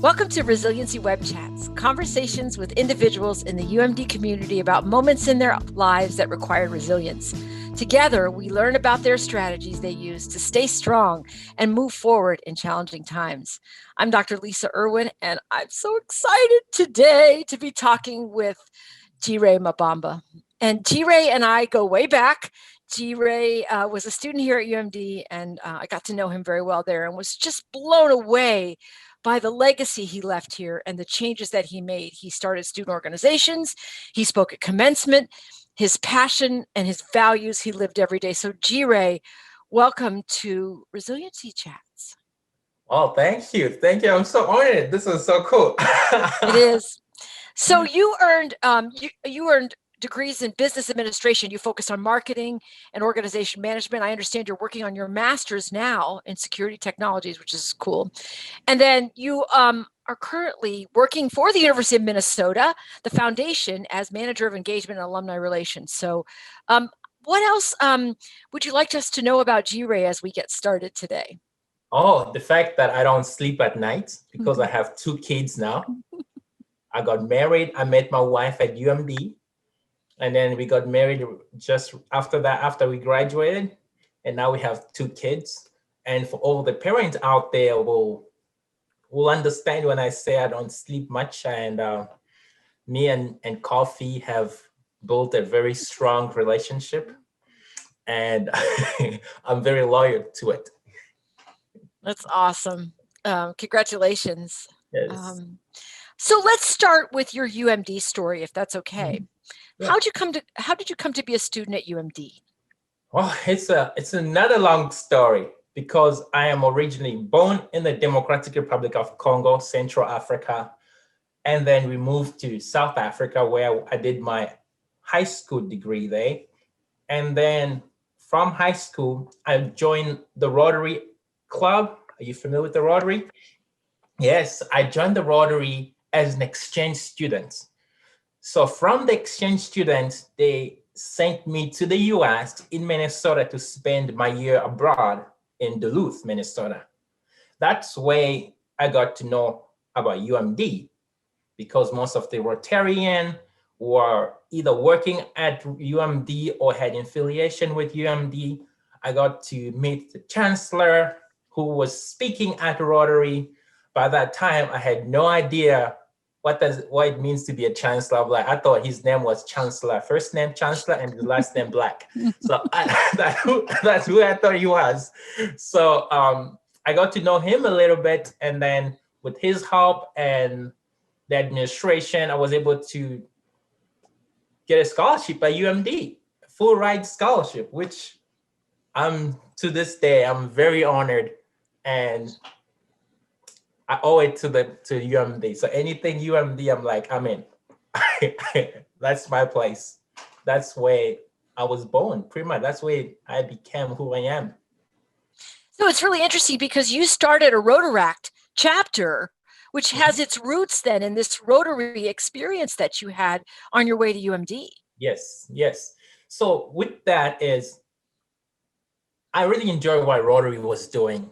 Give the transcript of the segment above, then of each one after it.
Welcome to Resiliency Webchats, conversations with individuals in the UMD community about moments in their lives that required resilience. Together, we learn about their strategies they use to stay strong and move forward in challenging times. I'm Dr. Lisa Erwin, and I'm so excited today to be talking with Jireh Mabamba. And Jireh and I go way back. Jireh was a student here at UMD, and I got to know him very well there and was just blown away by the legacy he left here and the changes that he made. He started student organizations, he spoke at commencement, his passion and his values he lived every day. So Jireh, welcome to Resiliency Chats. Oh, thank you. Thank you. I'm so honored. This is so cool. It is. So you earned you earned degrees in business administration. You focused on marketing and organization management. I understand you're working on your master's now in security technologies, which is cool. And then you are currently working for the University of Minnesota, the foundation, as manager of engagement and alumni relations. So what else would you like us to know about Jireh as we get started today? Oh, the fact that I don't sleep at night because I have 2 kids now. I got married. I met my wife at UMD. And then we got married just after that, after we graduated. And now we have 2 kids. And for all the parents out there will understand when I say I don't sleep much. And me and coffee have built a very strong relationship. And I'm very loyal to it. That's awesome. Congratulations. Yes. So let's start with your UMD story, if that's okay. Yeah. How did you come to be a student at UMD? Oh, it's another long story because I am originally born in the Democratic Republic of Congo, Central Africa. And then we moved to South Africa where I did my high school degree there. And then from high school, I joined the Rotary Club. Are you familiar with the Rotary? Yes, I joined the Rotary as an exchange student. So from the exchange student, they sent me to the US in Minnesota to spend my year abroad in Duluth, Minnesota. That's where I got to know about UMD because most of the Rotarians were either working at UMD or had affiliation with UMD. I got to meet the chancellor who was speaking at Rotary. By that time, I had no idea what it means to be a chancellor. I thought his name was Chancellor, first name Chancellor and his last name Black. So that's who I thought he was. So I got to know him a little bit. And then with his help and the administration, I was able to get a scholarship at UMD, a full ride scholarship, which to this day, I'm very honored. And I owe it to UMD. So anything UMD, I'm like, I'm in. That's my place. That's where I was born, pretty much. That's where I became who I am. So it's really interesting because you started a Rotaract chapter, which has its roots then in this Rotary experience that you had on your way to UMD. Yes. So with that I really enjoyed what Rotary was doing.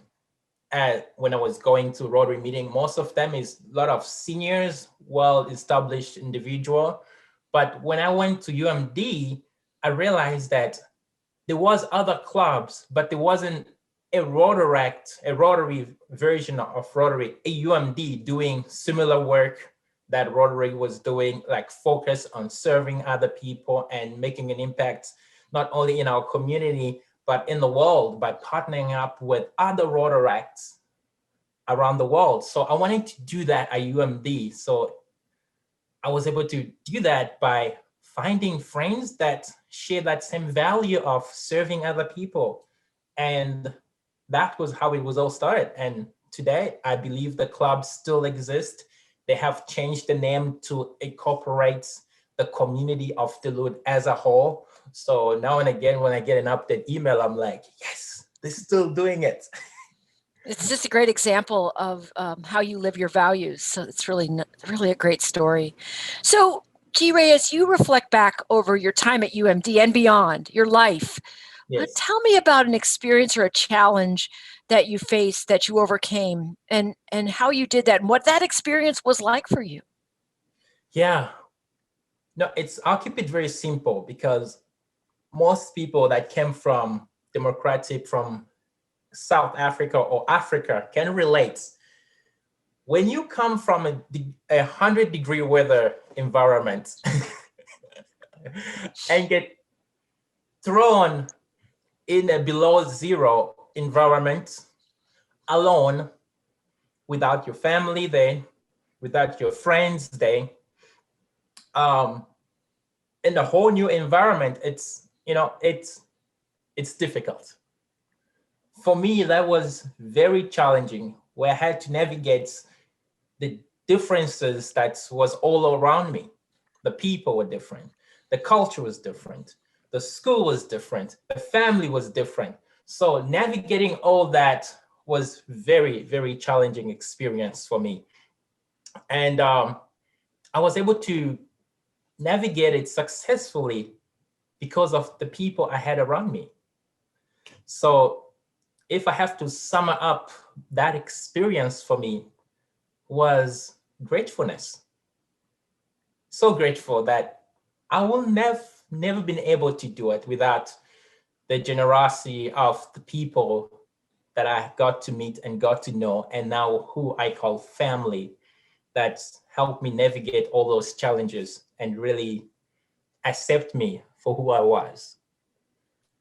When I was going to Rotary meeting, most of them is a lot of seniors, well-established individual. But when I went to UMD, I realized that there was other clubs, but there wasn't a Rotary version of Rotary, a UMD doing similar work that Rotary was doing, like focus on serving other people and making an impact, not only in our community, but in the world by partnering up with other Rotaracts around the world. So I wanted to do that at UMD. So I was able to do that by finding friends that share that same value of serving other people. And that was how it was all started. And today, I believe the club still exists. They have changed the name to incorporate the community of Duluth as a whole. So now and again, when I get an update email, I'm like, yes, they're still doing it. It's just a great example of how you live your values. So it's really a great story. So Jireh, as you reflect back over your time at UMD and beyond, your life, Yes. Tell me about an experience or a challenge that you faced that you overcame, and how you did that, and what that experience was like for you. Yeah. No, I'll keep it very simple because most people that came from South Africa or Africa can relate. When you come from a 100-degree weather environment and get thrown in a below zero environment alone, without your family there, without your friends there, um, in a whole new environment, it's difficult. For me, that was very challenging, where I had to navigate the differences that was all around me. The people were different, the culture was different, the school was different, the family was different. So navigating all that was very, very challenging experience for me. And I was able to navigate it successfully because of the people I had around me. So if I have to sum up, that experience for me was gratefulness. So grateful that I will never been able to do it without the generosity of the people that I got to meet and got to know, and now who I call family, that's helped me navigate all those challenges and really accept me for who I was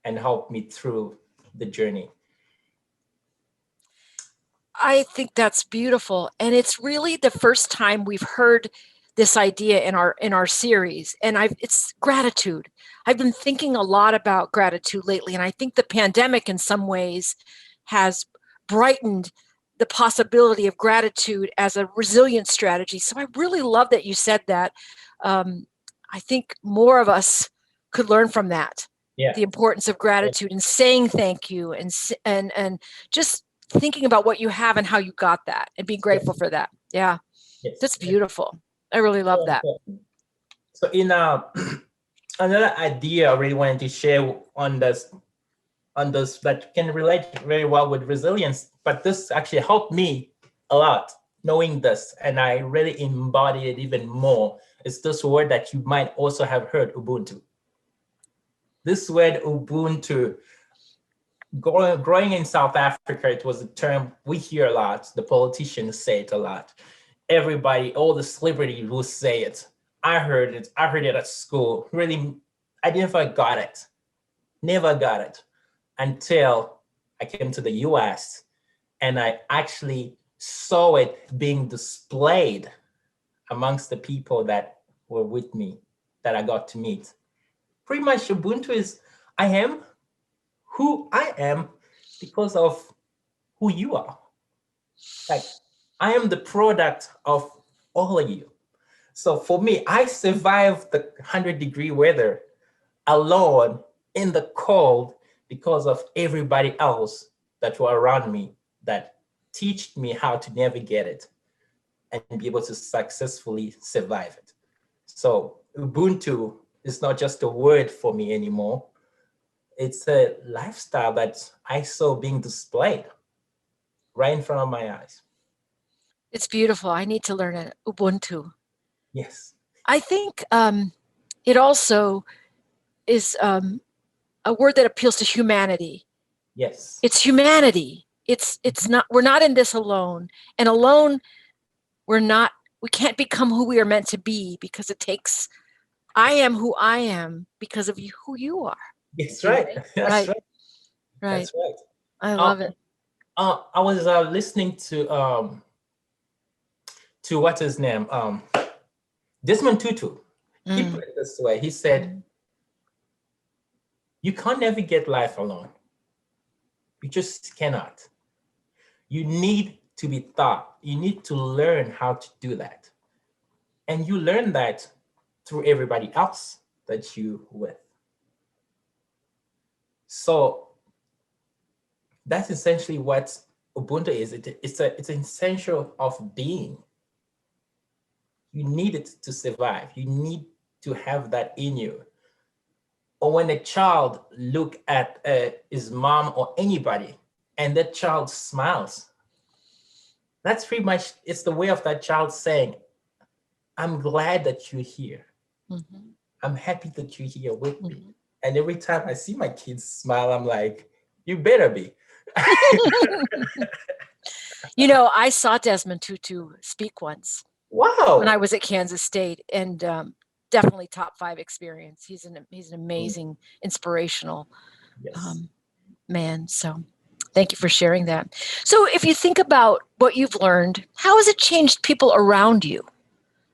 and help me through the journey. I think that's beautiful, and it's really the first time we've heard this idea in our series. And it's gratitude. I've been thinking a lot about gratitude lately, and I think the pandemic in some ways has brightened the possibility of gratitude as a resilient strategy. So I really love that you said that. I think more of us could learn from that. Yeah. The importance of gratitude and saying thank you, and just thinking about what you have and how you got that and being grateful for that. Yeah, Yes. that's beautiful. I really love that. So in another idea I really wanted to share on this that can relate very well with resilience, but this actually helped me a lot knowing this, and I really embody it even more. It's this word that you might also have heard, Ubuntu. This word Ubuntu, growing in South Africa, it was a term we hear a lot. The politicians say it a lot. Everybody, all the celebrities will say it. I heard it. I heard it at school. Really, I never got it. Never got it until I came to the US and I actually saw it being displayed amongst the people that were with me, that I got to meet. Pretty much Ubuntu is, I am who I am because of who you are. Like, I am the product of all of you. So for me, I survived the 100-degree weather alone in the cold because of everybody else that were around me that taught me how to navigate it and be able to successfully survive it. So Ubuntu is not just a word for me anymore. It's a lifestyle that I saw being displayed right in front of my eyes. It's beautiful. I need to learn it. Ubuntu. Yes. I think it also is a word that appeals to humanity. Yes. It's humanity. It's not. We're not in this alone, and alone we're not. We can't become who we are meant to be because it takes. I am who I am because of you, who you are. That's right. That's right. Right. That's right. I love it. I was listening to what's his name, Desmond Tutu. He put it this way. He said, "You can't navigate life alone. You just cannot. You need to be taught. You need to learn how to do that, and you learn that through everybody else that you with." So that's essentially what Ubuntu is. It's an essential of being. You need it to survive. You need to have that in you. or when a child look at his mom or anybody and that child smiles, that's pretty much, it's the way of that child saying, I'm glad that you're here. Mm-hmm. I'm happy that you're here with me. Mm-hmm. And every time I see my kids smile, I'm like, you better be. You know, I saw Desmond Tutu speak once when I Wow. was at Kansas State, and definitely top 5 experience. He's an Mm, amazing, inspirational yes. um, man. So thank you for sharing that. So if you think about what you've learned, how has it changed people around you?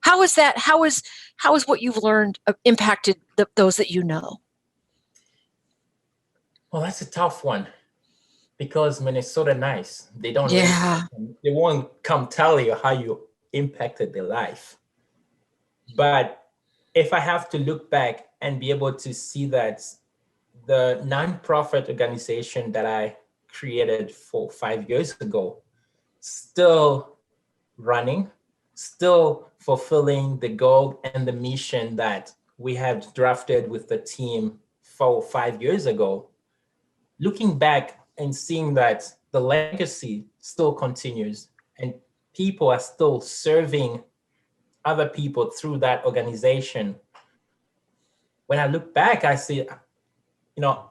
How is that? How is what you've learned impacted those that you know? Well, that's a tough one because Minnesota nice. Yeah. They won't come tell you how you impacted their life. But if I have to look back and be able to see that the nonprofit organization that I created 5 years ago still running, still fulfilling the goal and the mission that we have drafted with the team 5 years ago, looking back and seeing that the legacy still continues and people are still serving other people through that organization. When I look back, I see, you know,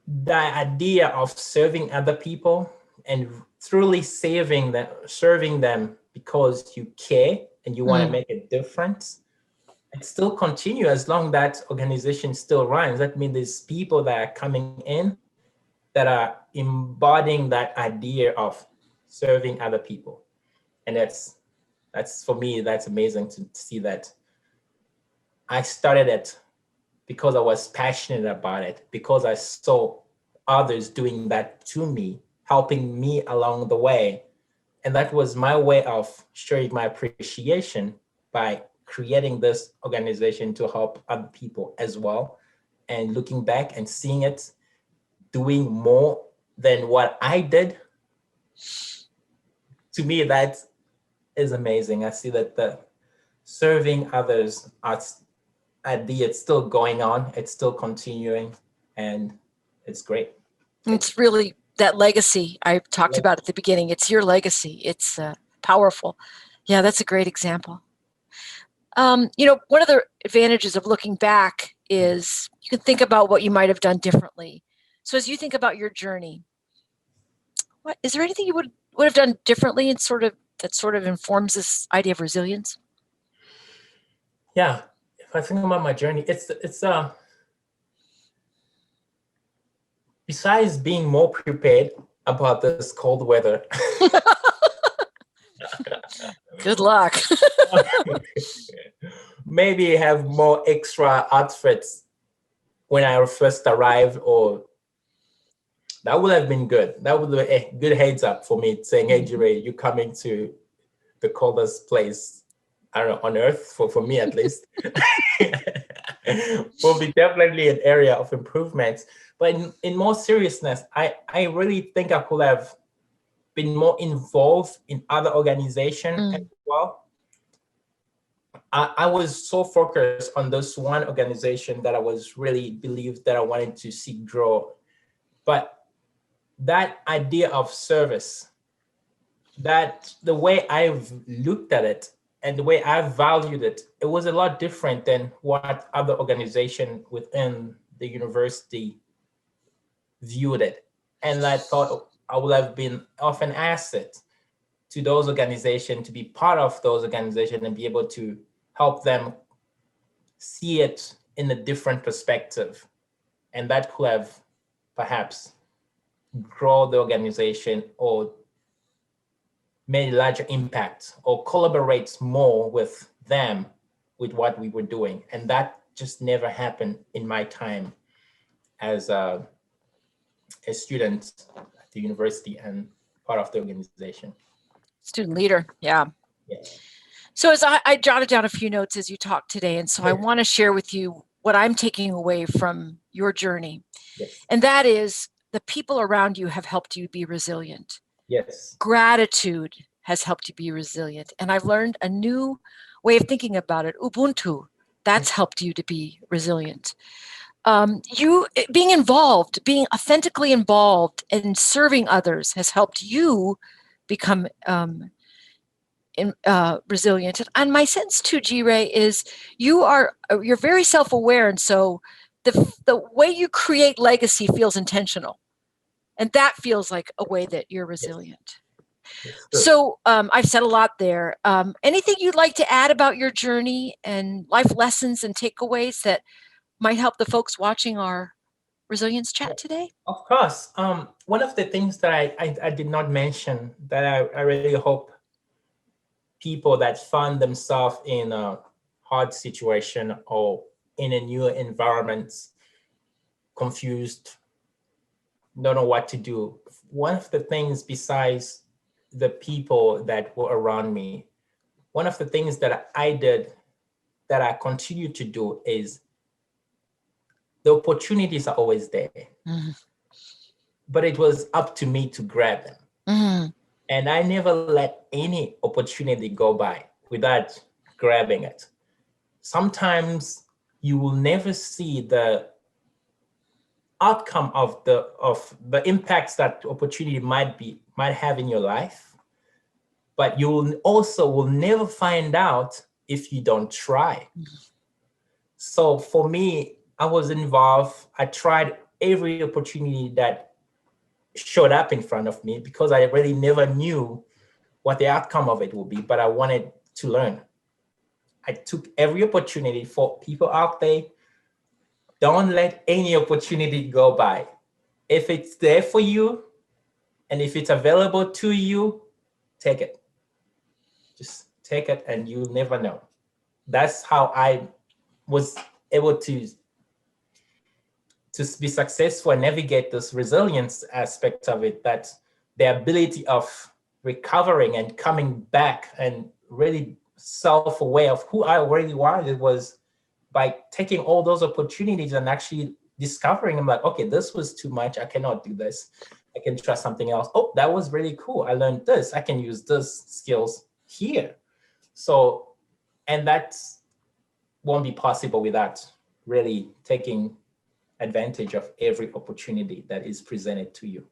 the idea of serving other people and truly serving them because you care and you want to Mm. make a difference, it still continue as long that organization still runs. That means there's people that are coming in that are embodying that idea of serving other people. And that's for me, that's amazing to see that I started it because I was passionate about it, because I saw others doing that to me, helping me along the way. And that was my way of showing my appreciation by creating this organization to help other people as well. And looking back and seeing it doing more than what I did, to me, that is amazing. I see that the serving others idea, it's still going on, it's still continuing, and it's great. It's really that legacy I talked about at the beginning. It's your legacy. It's powerful. Yeah, that's a great example. You know, one of the advantages of looking back is you can think about what you might have done differently. So as you think about your journey, what is there anything you would have done differently and sort of informs this idea of resilience? Yeah, if I think about my journey, it's besides being more prepared about this cold weather. Good luck. Maybe have more extra outfits when I first arrived, or that would have been good. That would be a good heads up for me saying, hey, Jireh, you coming to the coldest place, I don't know, on earth, for me at least, will be definitely an area of improvement. But in more seriousness, I really think I could have been more involved in other organizations as Mm. well. I was so focused on this one organization that I was really believed that I wanted to see grow. But that idea of service, that the way I've looked at it and the way I valued it, it was a lot different than what other organization within the university viewed it. And I thought I would have been of an asset to those organizations, to be part of those organizations and be able to help them see it in a different perspective. And that could have perhaps grow the organization or made a larger impact or collaborates more with them with what we were doing. And that just never happened in my time as a student at the university and part of the organization. Student leader. Yeah. Yes. So as I jotted down a few notes as you talked today, and so I want to share with you what I'm taking away from your journey. Yes. And that is the people around you have helped you be resilient. Yes. Gratitude has helped you be resilient. And I've learned a new way of thinking about it, Ubuntu. That's helped you to be resilient. You being involved, being authentically involved and serving others has helped you become resilient. And my sense too, Jireh, is you're very self-aware, and so the way you create legacy feels intentional, and that feels like a way that you're resilient. Yes. So I've said a lot there. Anything you'd like to add about your journey and life lessons and takeaways that might help the folks watching our resilience chat today? Of course. One of the things that I did not mention that I really hope people that find themselves in a hard situation or in a new environment, confused, don't know what to do. One of the things besides the people that were around me, one of the things that I did that I continue to do is the opportunities are always there, but it was up to me to grab them. And I never let any opportunity go by without grabbing it. Sometimes you will never see the outcome of the impacts that opportunity might have in your life, but you will never find out if you don't try. So for me, I was involved. I tried every opportunity that showed up in front of me because I really never knew what the outcome of it would be, but I wanted to learn. I took every opportunity. For people out there, don't let any opportunity go by. If it's there for you and if it's available to you, take it. Just take it and you'll never know. That's how I was able to be successful and navigate this resilience aspect of it, that the ability of recovering and coming back and really self-aware of who I really wanted was by taking all those opportunities and actually discovering I'm like, okay, this was too much. I cannot do this. I can try something else. Oh, that was really cool. I learned this. I can use this skills here. So, and that won't be possible without really taking advantage of every opportunity that is presented to you.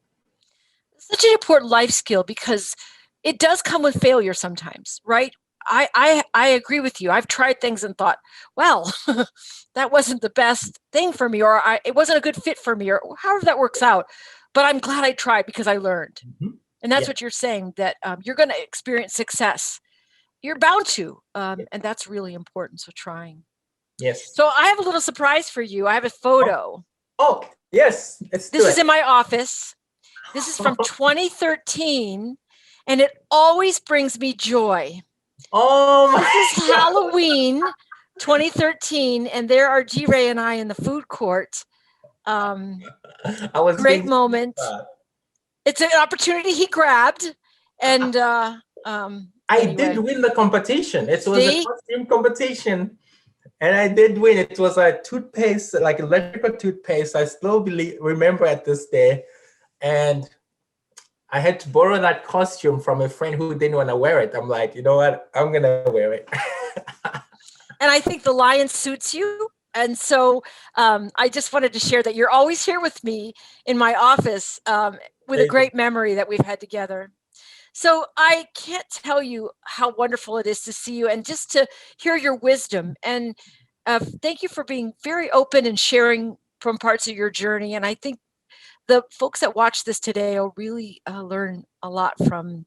Such an important life skill because it does come with failure sometimes, right? I agree with you. I've tried things and thought, well, that wasn't the best thing for me, or it wasn't a good fit for me, or however that works out. But I'm glad I tried because I learned. And that's what you're saying, that you're going to experience success. You're bound to, and that's really important. So trying. Yes. So I have a little surprise for you. I have a photo. Oh yes. This is in my office. This is from 2013, and it always brings me joy. Oh my This is Halloween 2013, and there are Jireh and I in the food court. Great moment. It's an opportunity he grabbed, and I did win the competition. It was a costume competition, and I did win. It was a toothpaste, like electrical toothpaste. I still remember at this day. And I had to borrow that costume from a friend who didn't want to wear it. I'm like, you know what? I'm going to wear it. And I think the lion suits you. And so I just wanted to share that you're always here with me in my office with a great memory that we've had together. So I can't tell you how wonderful it is to see you and just to hear your wisdom. And thank you for being very open and sharing from parts of your journey. And I think the folks that watch this today will really learn a lot from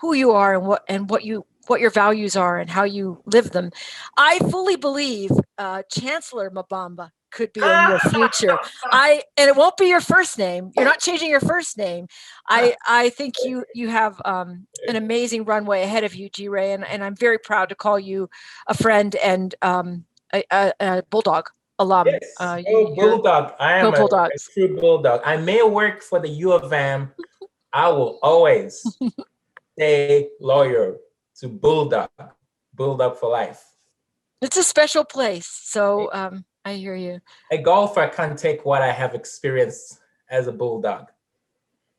who you are and what your values are and how you live them. I fully believe Chancellor Mabamba could be in your future. And it won't be your first name. You're not changing your first name. I think you have an amazing runway ahead of you, Jireh, and I'm very proud to call you a friend and a Bulldog alum. Yes. Bulldog. I am a true Bulldog. I may work for the U of M. I will always stay loyal to Bulldog. Bulldog for life. It's a special place. So I hear you. A golfer can't take what I have experienced as a Bulldog.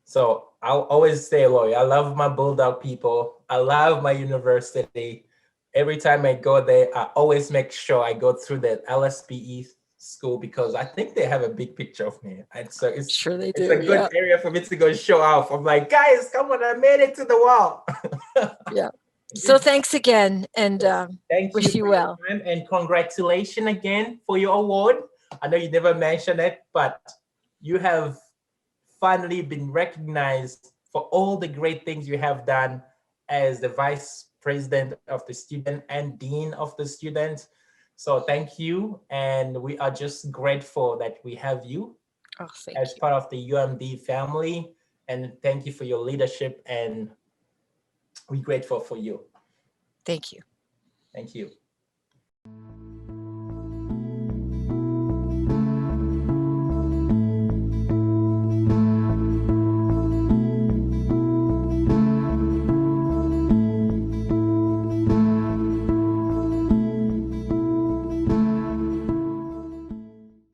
So I'll always stay loyal. I love my Bulldog people. I love my university. every time I go there, I always make sure I go through the LSPE school because I think they have a big picture of me. And so Sure they it's do. a good area for me to go show off. I'm like, guys, come on, I made it to the wall. Yeah. So thanks again, and Thank you wish you for well. your time, and congratulations again for your award. I know you never mentioned it, but you have finally been recognized for all the great things you have done as the vice president of the student and dean of the student. So thank you. And we are just grateful that we have you Oh, thank as you. part of the UMD family. And thank you for your leadership. And we're grateful for you. Thank you. Thank you.